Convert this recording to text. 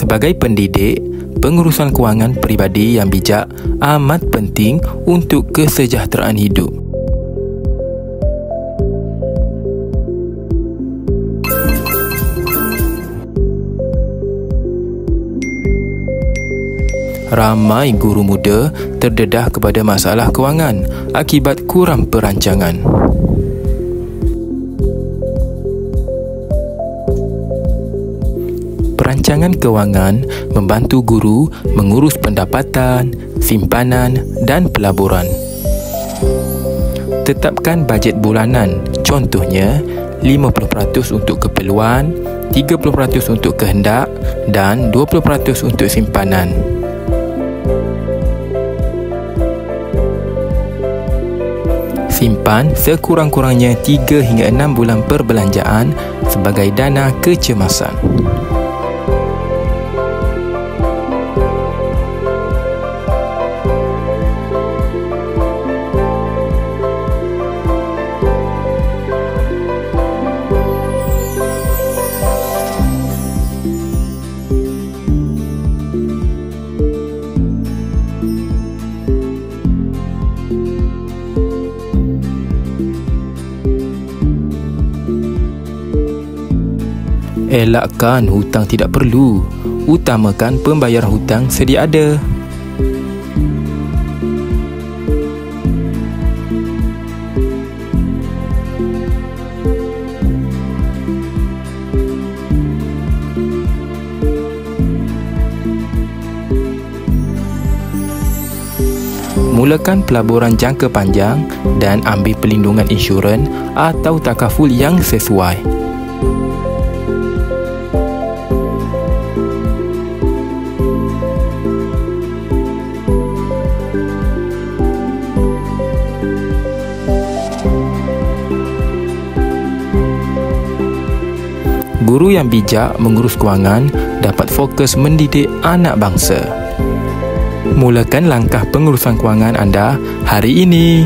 Sebagai pendidik, pengurusan kewangan peribadi yang bijak amat penting untuk kesejahteraan hidup. Ramai guru muda terdedah kepada masalah kewangan akibat kurang perancangan. Perancangan kewangan membantu guru mengurus pendapatan, simpanan dan pelaburan. Tetapkan bajet bulanan, contohnya 50% untuk keperluan, 30% untuk kehendak dan 20% untuk simpanan. Simpan sekurang-kurangnya 3 hingga 6 bulan perbelanjaan sebagai dana kecemasan. Elakkan hutang tidak perlu. Utamakan pembayaran hutang sedia ada. Mulakan pelaburan jangka panjang dan ambil perlindungan insurans atau takaful yang sesuai. Guru yang bijak mengurus kewangan dapat fokus mendidik anak bangsa. Mulakan langkah pengurusan kewangan anda hari ini.